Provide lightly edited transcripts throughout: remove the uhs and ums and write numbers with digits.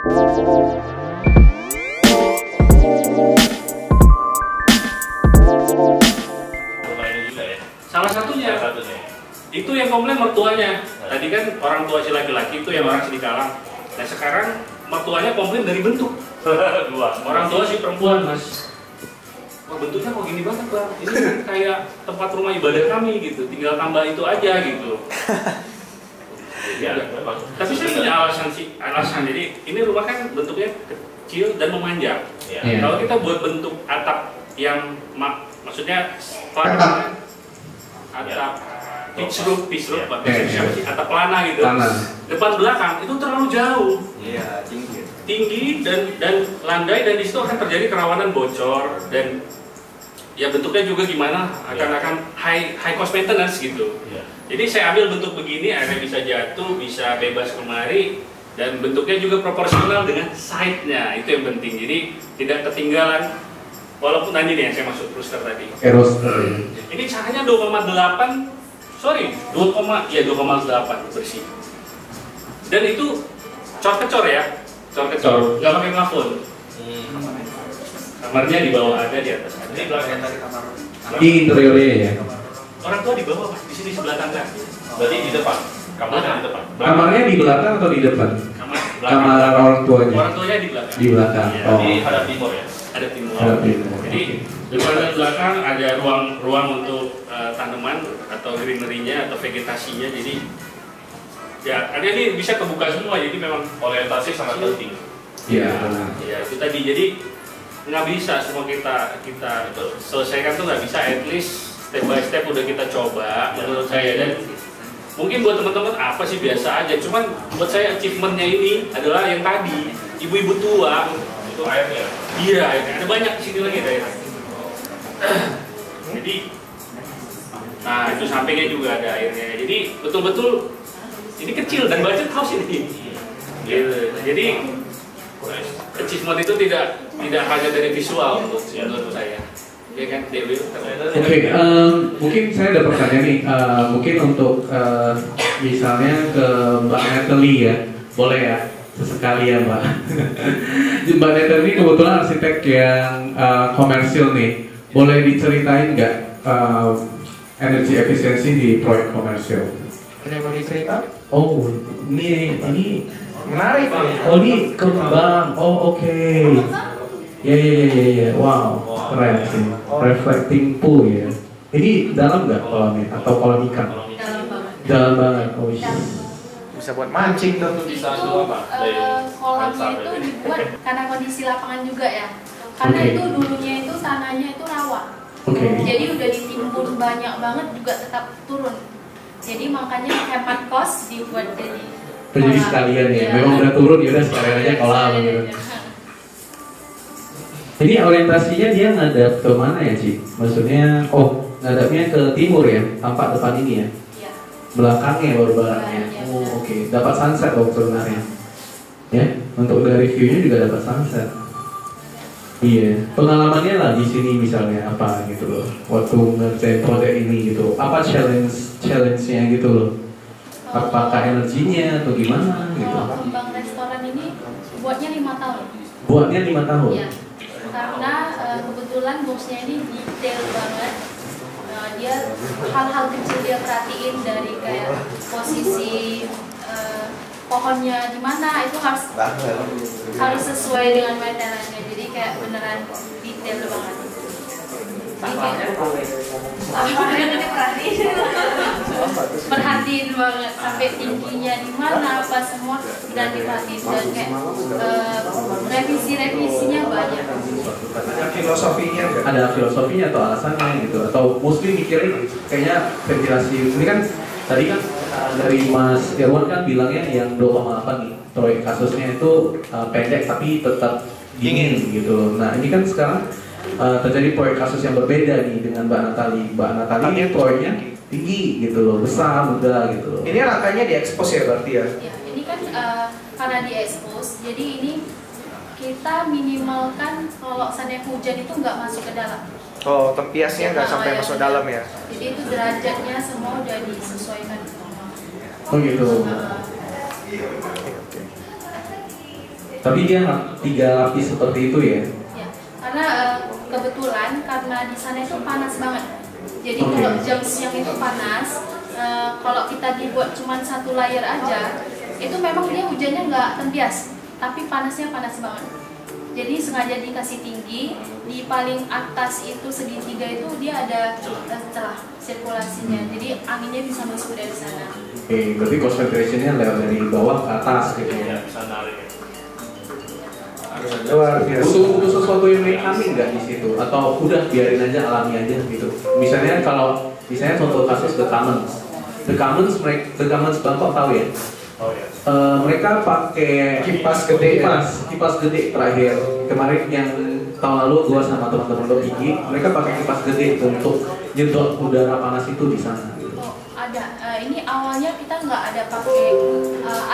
Salah satunya. Itu yang komplain mertuanya. Tadi kan orang tua si laki-laki itu yang orang si dikalang. Nah sekarang mertuanya komplain dari bentuk. Orang tua si perempuan, Mas. Wah bentuknya kok gini banget bang, ini kan kayak tempat rumah ibadah kami gitu, tinggal tambah itu aja gitu. Ya, tapi saya punya alasan, jadi ini rumah kan bentuknya kecil dan memanjang. Ya. Kalau kita buat bentuk atap yang maksudnya atap pitch roof, atap pelana gitu, depan belakang itu terlalu jauh. Iya, tinggi dan landai, dan di situ akan terjadi kerawanan bocor dan ya bentuknya juga gimana akan high cost maintenance gitu. Jadi saya ambil bentuk begini, airnya bisa jatuh, bisa bebas kemari, dan bentuknya juga proporsional dengan side-nya, itu yang penting. Jadi tidak ketinggalan, walaupun tadi nih yang saya masuk rooster tadi. Ini cahayanya 2,8 bersih. Dan itu cor-kecor ya, cor-kecor, nggak pakai plafon. Kamarnya di bawah ada, di atas ada. Ini belakang tadi kamar. Di interiornya ya. Orang tua di bawah, Pak. Di sini sebelah tangga. Berarti di depan. Kamarnya di depan. Kamarnya di belakang atau di depan? Kamar orang tuanya. Orang tuanya di belakang. Di belakang. Ya, oh. Di hadap timur ya. Hadap timur. Jadi depan dan belakang ada ruang untuk tanaman atau greenery-nya atau vegetasinya. Jadi ya, karena ini bisa kebuka semua. Jadi memang orientasi sangat penting. Iya. Ya itu tadi. Jadi nggak bisa semua kita selesaikan tuh, nggak bisa, at least step by step udah kita coba menurut saya. Dan mungkin buat teman-teman apa sih biasa aja, cuman buat saya achievementnya ini adalah yang tadi, ibu-ibu tua itu airnya. Iya, ada banyak di sini lagi daerah. Jadi nah itu sampingnya juga ada airnya, jadi betul-betul ini kecil dan budget house ini gitu. Jadi achievement itu tidak hanya dari visual menurut saya. Ya kan, Dewi. Oke, mungkin saya ada pertanyaan nih. Mungkin untuk misalnya ke Mbak Natalie ya, boleh ya, sesekali ya Mbak. Mbak Natalie kebetulan arsitek yang komersil nih. Boleh diceritain nggak energi efisiensi di proyek komersil? Boleh dicerita? Oh, ini menarik. Oh ini kembang. Oh oke. Ya. Wow, keren sih. Reflecting pool ya. Ini dalam nggak kolamnya atau kolam ikan? Dalam banget. Oh iya. Bisa buat mancing tuh. Bisa kolamnya itu dibuat karena kondisi lapangan juga ya. Karena itu dulunya itu tanahnya itu rawa. Jadi udah ditimbun banyak banget juga tetap turun. Jadi makanya hemat kos dibuat jadi sekalian ya. Memang udah turun ya udah sekalian aja kolam gitu. Jadi orientasinya dia ngadap ke mana ya, Ci? Maksudnya, ngadapnya ke timur ya, tampak depan ini ya? Iya. Belakangnya baru baratnya. Oh, oke. Dapat sunset dong sebenarnya. Ya, untuk dari view-nya juga dapat sunset. Iya. Pengalamannya lah di sini misalnya apa gitu loh. Waktu ngerjain proyek ini gitu. Apa challenge-nya gitu loh? Apakah energinya atau gimana gitu? Kalau kembang restoran ini buatnya 5 tahun. Buatnya 5 tahun? Iya. Karena kebetulan bosnya ini detail banget. Dia hal-hal kecil dia perhatiin, dari kayak posisi pohonnya di mana, itu harus sesuai dengan meterannya. Jadi kayak beneran detail banget. Perhatiin banget sampai tingginya di mana, apa semua dan diperhatiin, dan kayak revisinya banyak. Ada filosofinya nggak? Ada filosofinya atau alasannya gitu, atau mostly mikirin kayaknya ventilasi ini kan tadi kan dari Mas Irwan kan bilangnya yang 2,8 nih proyek kasusnya itu pendek tapi tetap dingin gitu. Nah ini kan sekarang terjadi proyek kasus yang berbeda nih dengan Mbak Natalie. Mbak Natalie ini proyeknya tinggi gitu loh, besar, muda gitu loh. Ini rangkanya diekspos ya berarti ya? Ya, ini kan karena diekspos, jadi ini kita minimalkan kalau seandainya hujan itu nggak masuk ke dalam. Oh, tempiasnya nggak sampai masuk dalam ya? Jadi itu derajatnya semua udah disesuaikan. Oh gitu. Tapi dia 3 lapis seperti itu ya? Ya, karena kebetulan karena di sana itu panas banget. Jadi kalau jam siang itu panas, kalau kita dibuat cuma 1 layer aja, itu memang dia hujannya nggak tempias, tapi panasnya panas banget. Jadi sengaja dikasih tinggi, di paling atas itu segitiga itu dia ada celah sirkulasinya, jadi anginnya bisa masuk dari sana. Oke, berarti concentration-nya lewat dari bawah ke atas gitu ya? Bisa narik. Luar biasa. Butuh sesuatu yang mekanik nggak di situ? Atau udah biarin aja, alami aja gitu? Misalnya contoh kasus The Commons Bangkok tahu ya? Oh ya. Mereka pakai kipas gede terakhir kemarin yang tahun lalu gua sama teman-teman lo gigi, mereka pakai kipas gede untuk nyedot udara panas itu di sana. Oh, ada. Ini awalnya kita nggak ada pakai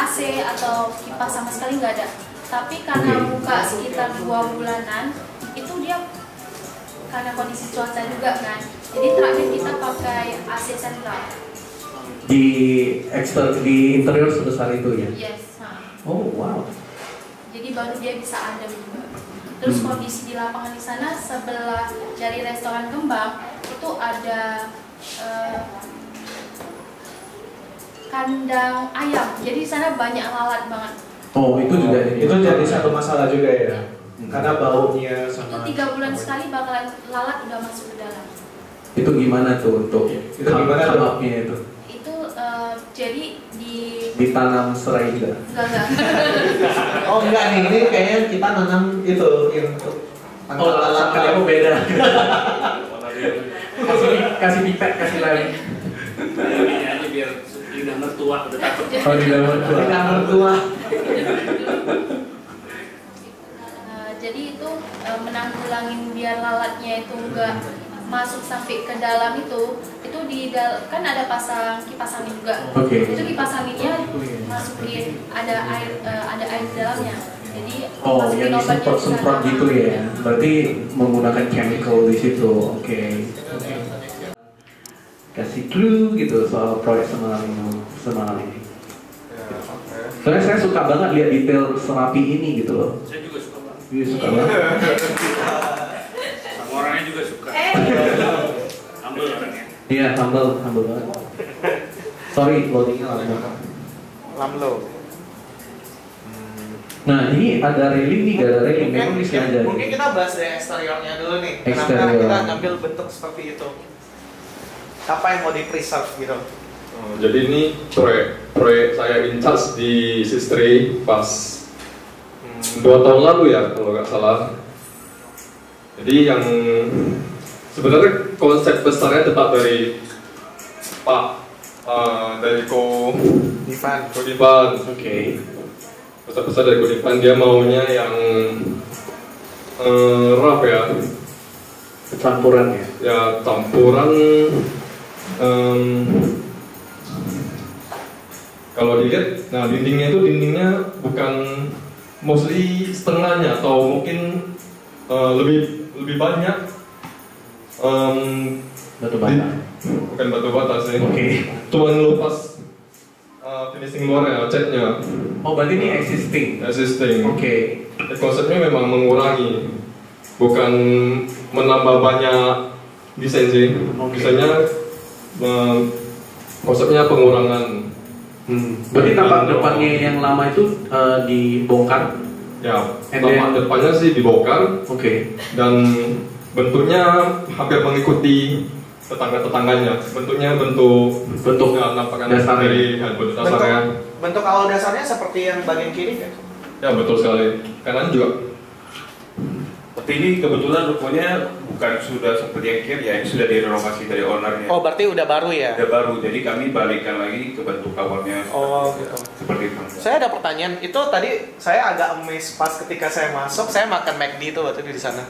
AC atau kipas sama sekali nggak ada. Tapi karena buka sekitar 2 bulanan, itu dia karena kondisi cuaca juga kan. Jadi terakhir kita pakai AC sentral. Di interior sebesar itu ya? Yes. Oh wow. Jadi baru dia bisa adem juga. Terus kondisi di lapangan di sana sebelah dari restoran Kembang itu ada kandang ayam. Jadi di sana banyak lalat banget. Oh itu juga itu jadi satu masalah juga ya. Karena baunya sama. Itu 3 bulan sekali bakalan lalat udah masuk ke dalam. Itu gimana tuh untuk kamapnya itu? Jadi ditanam serai juga? Enggak. Oh enggak nih, ini kayaknya kita nanam itu lalat kamu beda. kasih pipet, kasih lem. Ini biar lidah mertua udah takut. Oh lidah mertua. Jadi itu menanggulangin biar lalatnya itu enggak masuk sampai ke dalam itu kan ada pasang kipas angin juga. Itu kipas anginnya masukin ada air di dalamnya. Jadi yang disemprot gitu ya. Berarti menggunakan chemical di situ. Oke. Kasih clue gitu soal proyek semalam ini. Soalnya saya suka banget lihat detail serapi ini gitu loh. Saya juga suka banget. Iya suka banget. Sama orangnya juga suka. Humble orangnya. Iya, humble banget. Sorry, loadingnya lama. Lamlo. Nah, ini ada railing nih, gak ada railing. Memang ini sengaja. Mungkin kita bahas dari eksteriornya dulu nih. Eksterior. Kenapa kita ngambil bentuk seperti itu? Apa yang mau di-preserve gitu? Jadi ini proyek saya in charge di Sistri pas 2 tahun lalu ya, kalau nggak salah. Jadi yang sebenarnya konsep besarnya tetap dari Pak dari Ko Divan. Oke. Konsep besar dari Ko Divan, dia maunya yang rough ya. Campuran ya? Ya campuran. Kalau dilihat, nah dindingnya bukan mostly setengahnya atau mungkin lebih banyak batu bata. Bukan batu bata sih. Oke. Cuma ngelupas finishing luarnya, catnya. Oh berarti ini existing. Oke. Konsepnya memang mengurangi, bukan menambah banyak desain sih. Desainnya konsepnya pengurangan. Berarti tampak depannya yang lama itu dibongkar? Ya, tampak depannya sih dibongkar. Oke. Dan bentuknya hampir mengikuti tetangga-tetangganya. Bentuknya bentuk ya, nampakkan dari bentuk dasarnya. Bentuk awal dasarnya seperti yang bagian kiri kan? Ya betul sekali. Kanan juga. Tapi ini kebetulan rukonya bukan sudah seperti yang kiri ya, ini sudah direnovasi dari ownernya. Oh berarti udah baru ya? Udah baru, jadi kami balikkan lagi ke bentuk awalnya. Oh gitu. Seperti itu. Saya ada pertanyaan, itu tadi saya agak amazed pas ketika saya masuk, saya makan McD itu waktu di sana.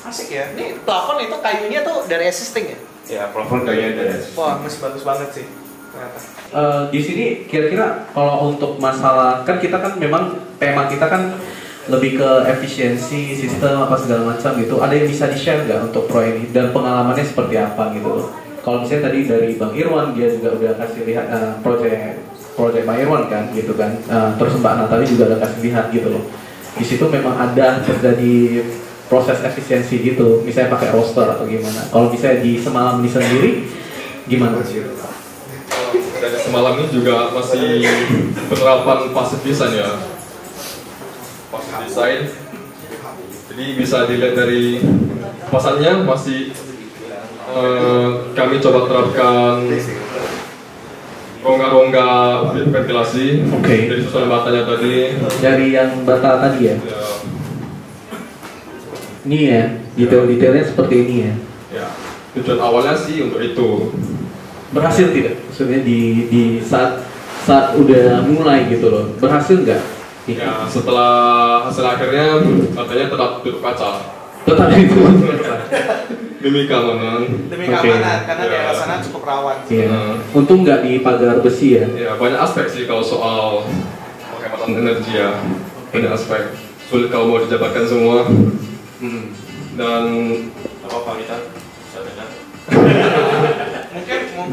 Asik ya, ini plafon itu kayunya tuh dari existing ya? Ya, plafon kayaknya ada. Wah, bagus banget sih. Di sini kira-kira kalau untuk masalah, kan kita kan memang tema kita kan lebih ke efisiensi sistem apa segala macam gitu. Ada yang bisa di-share nggak untuk proyek ini dan pengalamannya seperti apa gitu? Kalau misalnya tadi dari Bang Irwan, dia juga udah kasih lihat proyek project Pak Irwan kan, gitu kan. Terus Mbak Natali juga ada kasih lihat gitu loh. Di situ memang ada terjadi proses efisiensi gitu, misalnya pakai roster atau gimana. Kalau misalnya di semalam ini sendiri, gimana? Dan semalam ini juga masih penerapan passive design ya. Passive design. Jadi bisa dilihat dari pasannya masih kami coba terapkan rongga-rongga ventilasi. Dari susunan batanya tadi. Dari yang bata tadi ya? Ini ya, detail-detailnya seperti ini ya? Ya, tujuan awalnya sih untuk itu. Berhasil tidak? Maksudnya di saat udah mulai gitu loh, berhasil nggak? Ya, setelah hasil akhirnya katanya tetap tutup kaca. Tetap itu. Demi keamanan. Demi keamanan, karena daerah sana cukup rawan. Iya. Untung nggak di pagar besi ya? Ya, banyak aspek sih kalau soal penghematan energi ya. Banyak aspek. Sulit kalau mau dijabarkan semua. Dan apa Pak Mita? Bisa dengar?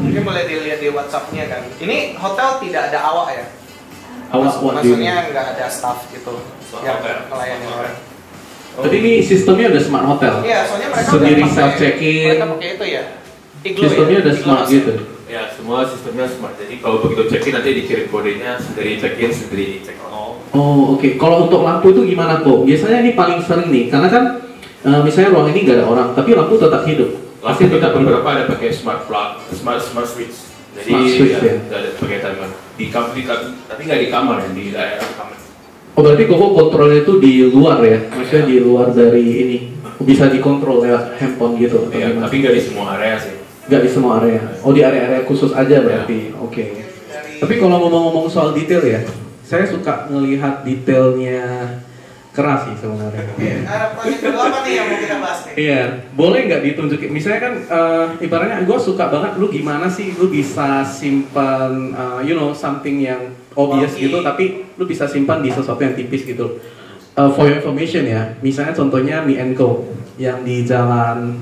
mungkin boleh dilihat di WhatsApp-nya kan. Ini hotel tidak ada awak ya? Maksudnya nggak ada staff gitu yang melayani orang. Tapi ini sistemnya udah smart hotel. Iya, soalnya mereka sendiri self check-in. Mereka pakai itu ya. Sistemnya udah smart gitu. Ya, semua sistemnya smart. Jadi kalau begitu check-in nanti dikirim kodenya, sendiri check-in, sendiri check out. Oh, oke. Kalau untuk lampu itu gimana kok? Biasanya ini paling sering nih, karena kan misalnya ruang ini nggak ada orang, tapi lampu tetap hidup. Lampu tetap beberapa ada pakai smart plug, smart switch. Jadi nggak ada pakai timer. Di kamar, tapi nggak di kamar ya, di daerah kamar. Oh, berarti kok kontrolnya itu di luar ya? Maksudnya di luar dari ini bisa dikontrol lewat handphone gitu? Iya, tapi nggak di semua area sih. Nggak di semua area. Oh, di area-area khusus aja berarti. Oke. Tapi kalau ngomong-ngomong soal detail ya, saya suka ngelihat detailnya keras sih sebenarnya. Proyek apa nih yang mau kita bahas nih? Iya, boleh nggak ditunjukin? Misalnya kan, ibaratnya gue suka banget lu gimana sih lu bisa simpan, something yang obvious gitu, tapi lu bisa simpan di sesuatu yang tipis gitu. For your information ya, misalnya contohnya Mi & Co yang di jalan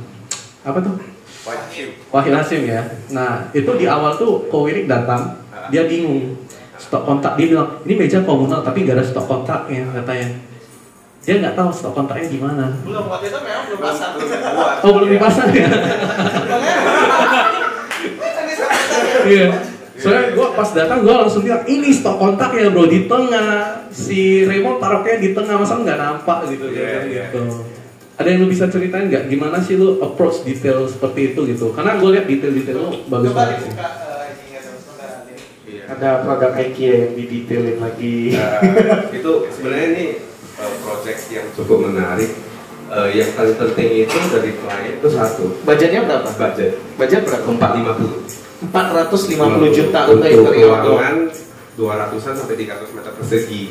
apa tuh? Wahid Hasim ya. Nah itu di awal tuh Ko Wirik datang, dia bingung stok kontak, dia bilang ini meja komunal tapi nggak ada stok kontaknya katanya. Dia nggak tahu stok kontaknya gimana. Belum, waktu itu memang belum pasang. Oh belum dipasang ya? Iya. Soalnya gue pas datang gue langsung bilang ini stok kontak ya bro, di tengah. Si Raymond taruhnya di tengah, masa nggak nampak gitu. Gitu. Ada yang lu bisa ceritain nggak gimana sih lu approach detail seperti itu gitu? Karena gue lihat detail-detail lu bagus banget sih. Ada produk IKEA yang didetailin lagi. Itu sebenarnya ini project yang cukup menarik. Yang paling penting itu dari klien itu satu. Budgetnya berapa? Budget berapa? 450 juta untuk ruangan 200-an sampai 300 meter persegi.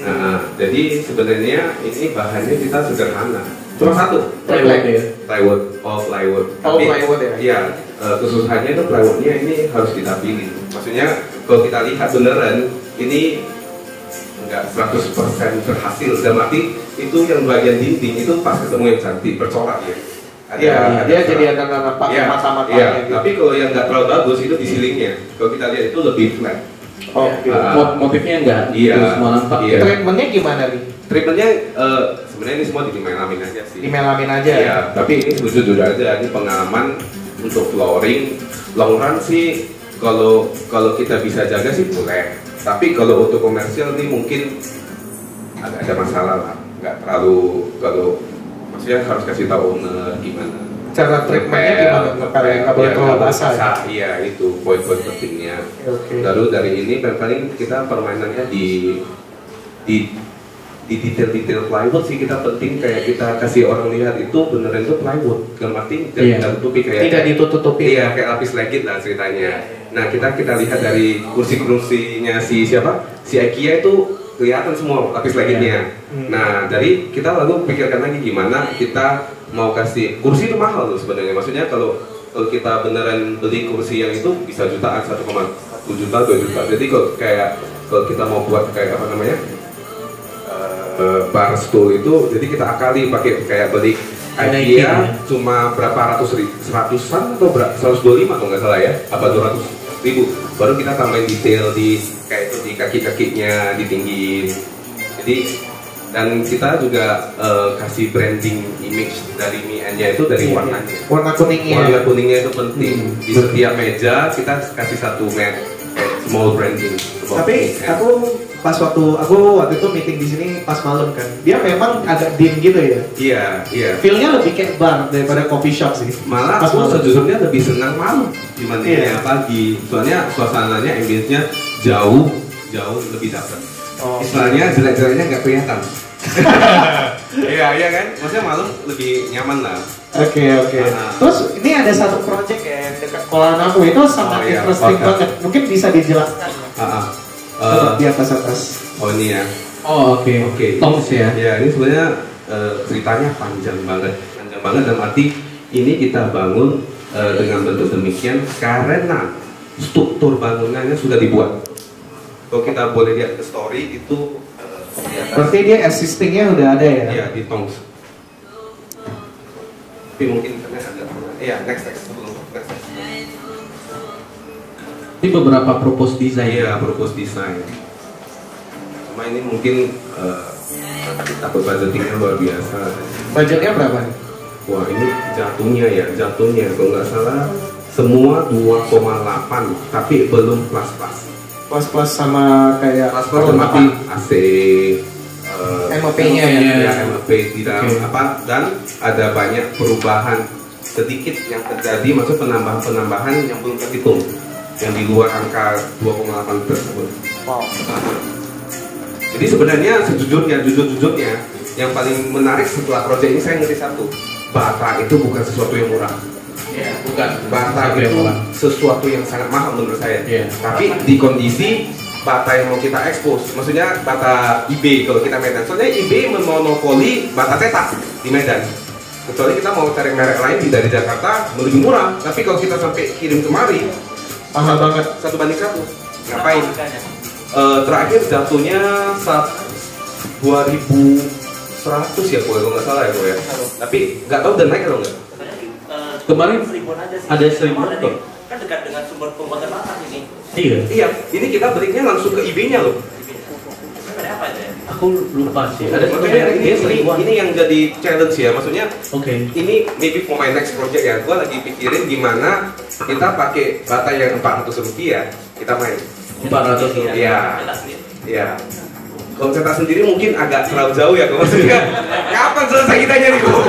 Nah, jadi sebenarnya ini bahannya kita sederhana. Cuma satu, plywood. Tapi, plywood ya? Iya, kesusahannya itu plywoodnya ini harus kita pilih. Maksudnya kalau kita lihat beneran ini enggak 100% berhasil. Dalam arti itu yang bagian dinding itu pas ketemu yang cantik bercorak ya. Iya, dia jadi ada nampak mata-mata. Iya, tapi kalau yang nggak terlalu bagus itu di ceilingnya. Kalau kita lihat itu lebih flat. Oke. Motifnya enggak semua nampak. Iya. Treatmentnya gimana nih? Treatmentnya sebenarnya ini semua dimelamin aja sih. Dimelamin aja. Iya, tapi ini jujur aja ini pengalaman untuk flooring. Long run sih kalau kita bisa jaga sih boleh. Tapi kalau untuk komersial ini mungkin agak ada masalah lah. Nggak terlalu maksudnya harus kasih tahu owner gimana. Cara treatmentnya gimana? Nggak boleh terlalu basah. Iya itu poin-poin pentingnya. Okay. Lalu dari ini paling kita permainannya di detail-detail plywood sih kita penting, kayak kita kasih orang lihat itu beneran itu plywood. Dalam arti tidak ditutupi kayak tidak ditutupi. Iya kayak lapis legit lah ceritanya. Nah kita lihat dari kursi-kursinya si IKEA itu kelihatan semua lapis legitnya. Nah, dari kita lalu pikirkan lagi gimana kita mau kasih kursi itu mahal loh sebenarnya. Maksudnya kalau kita beneran beli kursi yang itu bisa jutaan, 1,1 juta, 2 juta. Jadi kalau kita mau buat kayak apa namanya bar stool itu, jadi kita akali pakai kayak beli IKEA cuma berapa ratus, 100-an atau 125 kalau nggak salah ya, apa 200 100.000. Baru kita tambahin detail di kayak itu di kaki-kakinya ditinggiin. Jadi dan kita juga kasih branding image dari Mi N-nya itu dari warnanya. Warna kuningnya. Warna kuningnya itu penting. Di setiap meja kita kasih satu small branding. Tapi aku waktu itu meeting di sini pas malam kan. Dia memang agak dim gitu ya. Iya, iya. Feel-nya lebih kayak bar daripada coffee shop sih. Malah pas aku sejujurnya lebih senang malam dibandingnya pagi. Soalnya suasananya, ambience-nya jauh lebih dapat. Istilahnya jelek-jeleknya nggak kelihatan. Iya kan? Maksudnya malam lebih nyaman lah. Oke. Terus ini ada satu project ya yang dekat kolam aku itu sangat interesting banget. Mungkin bisa dijelaskan. Di atas. Oh ini ya. Oh oke. Tongs ya. Ya ini sebenarnya ceritanya panjang banget dalam arti ini kita bangun dengan bentuk demikian karena struktur bangunannya sudah dibuat. Kalau kita boleh lihat ke story itu berarti dia existingnya udah ada ya? Iya di Tongs. Tapi mungkin karena agak iya next. Ini beberapa propose design. Iya propose design. Cuma ini mungkin takut budgetingnya luar biasa. Budgetnya berapa nih? Wah ini jatuhnya kalau nggak salah semua 2,8 tapi belum plus. Plus sama kayak plus mati AC, MOP-nya ya MOP di dalam dan ada banyak perubahan sedikit yang terjadi, maksud penambahan yang belum terhitung yang di luar angka 2,8 tersebut. Wow. Jadi sebenarnya jujurnya yang paling menarik setelah proyek ini saya ngerti satu, bata itu bukan sesuatu yang murah. Ya, bukan. Bata itu sesuatu yang sangat mahal menurut saya. Tapi Bukan. di kondisi bata yang mau kita expose, maksudnya bata eBay kalau kita Medan. Soalnya eBay memonopoli bata cetak di Medan. Kecuali kita mau cari merek lain dari Jakarta lebih murah. Tapi kalau kita sampai kirim kemari, mahal banget. 1:1. Ngapain? Terakhir jatuhnya 2.100 ya kalau nggak salah ya. Tapi nggak tahu dan naik atau nggak. Kemarin ada 1.000 kan dekat dengan sumber pembuatan bata ini. Iya, ini kita belinya langsung ke eBay-nya loh. Ada apa ya? Aku lupa sih. Ada ini yang jadi challenge ya, maksudnya. Oke. Ini maybe for my next project ya. Gua lagi pikirin gimana kita pakai bata yang Rp400 kita main. 400 Iya. Iya. Kalau cetak sendiri mungkin agak terlalu jauh ya, maksudnya. Kapan selesai kita nyari kok?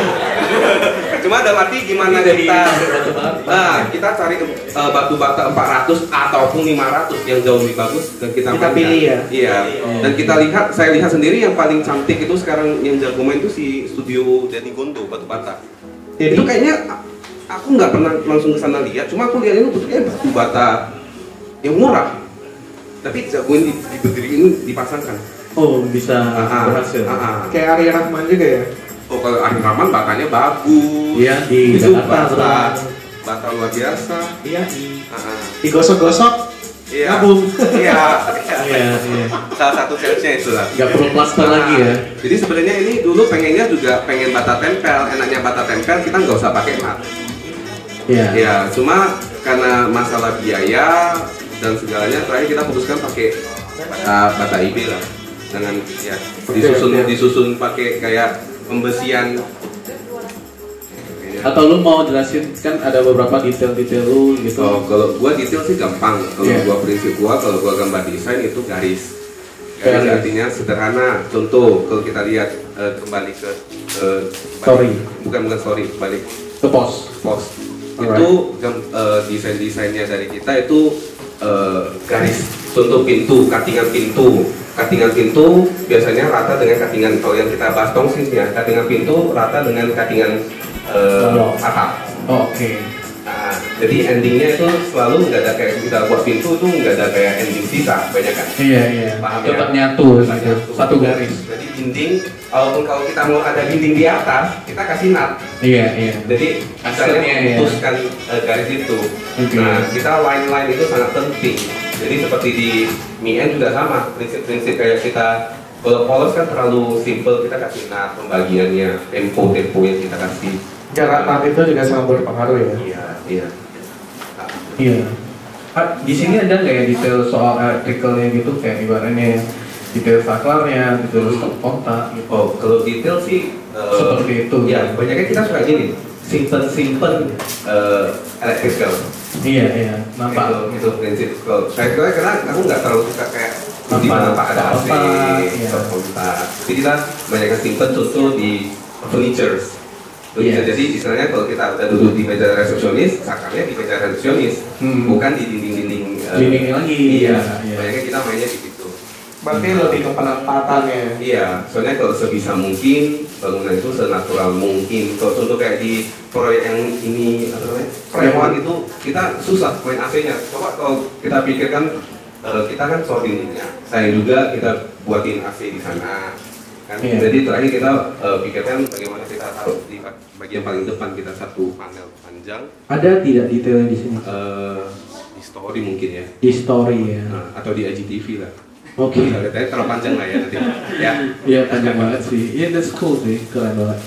Cuma dalam arti gimana kita cari batu bata 400 ataupun 500 yang jauh lebih bagus dan kita pilih ya. Iya. Dan saya lihat sendiri yang paling cantik itu sekarang yang jago main itu si studio Denny Gondo batu bata. Itu kayaknya aku nggak pernah langsung ke sana lihat, cuma aku lihat itu bentuknya batu bata yang murah. Tapi jagoin diberdiriin dipasangkan. Oh bisa berhasil. Kayak Ari Rahman juga ya. Oh kalau Ari Rahman batanya bagus. Iya di Jakarta. Bata luar biasa. Iya. Digosok-gosok. Iya. Gabung. Iya. Iya. Salah satu salesnya itu lah. Gak perlu plaster lagi ya. Jadi sebenarnya ini dulu pengennya juga pengen bata tempel. Enaknya bata tempel kita nggak usah pakai mat. Iya. Ya cuma karena masalah biaya dan segalanya terakhir kita putuskan pakai bata eBay lah. Dengan ya disusun pakai kayak pembesian. Atau lu mau jelasin kan ada beberapa detail-detail lu gitu. Kalau gua detail sih gampang. Kalau gua prinsip kalau gua gambar desain itu garis. Garis artinya sederhana. Contoh kalau kita lihat kembali ke story. Bukan story, balik ke post. Itu desain-desainnya dari kita itu garis. Contoh pintu, cuttingan pintu biasanya rata dengan cuttingan, kalau yang kita bahas tongsis ya, cuttingan pintu rata dengan cuttingan atap. Oke. Nah, jadi endingnya itu selalu nggak ada kayak kita buat pintu tuh nggak ada kayak ending sisa, banyak kan? Iya. Paham tetap ya? nyatu, satu garis. Jadi dinding, walaupun kalau kita mau ada dinding di atas, kita kasih nut. Iya. Jadi asalnya memutuskan garis itu. Nah, kita line itu sangat penting. Jadi seperti di Mi N juga sama, prinsip-prinsip kayak kita kalau polos kan terlalu simple, kita kasih nut pembagiannya, tempo yang kita kasih. Jarak nut itu juga sangat berpengaruh ya. Iya. Di sini ada nggak ya detail soal electricalnya gitu, kayak ibaratnya detail saklarnya, detail stop kontak gitu. Oh, kalau detail sih seperti itu. Ya, banyaknya kita suka gini, simpen electrical. Iya, nampak. Itu prinsip. Kalau saya kira karena aku nggak terlalu suka kayak di mana Pak ada AC, stop kontak. Jadi kita banyaknya simpen contoh di furniture. Jadi istilahnya kalau kita udah duduk di meja resepsionis, sakarnya di meja resepsionis, bukan di dinding-dinding lagi. Iya. Banyaknya kita mainnya di situ. Berarti lebih ke penempatannya. Iya, soalnya kalau sebisa mungkin bangunan itu senatural mungkin. Kalau contoh kayak di proyek yang ini apa namanya, Preman itu kita susah main AC-nya. Coba kalau kita pikirkan kita kan soal dindingnya, saya juga kita buatin AC di sana. Kan? Jadi terakhir kita pikirkan bagaimana kita taruh di bagian paling depan kita satu panel panjang. Ada tidak detailnya di sini? Di story mungkin ya. Di story ya. Atau di IGTV lah. Oke. Terlalu panjang lah ya nanti. Ya. Iya panjang banget sih. Iya, that's cool sih, keren banget.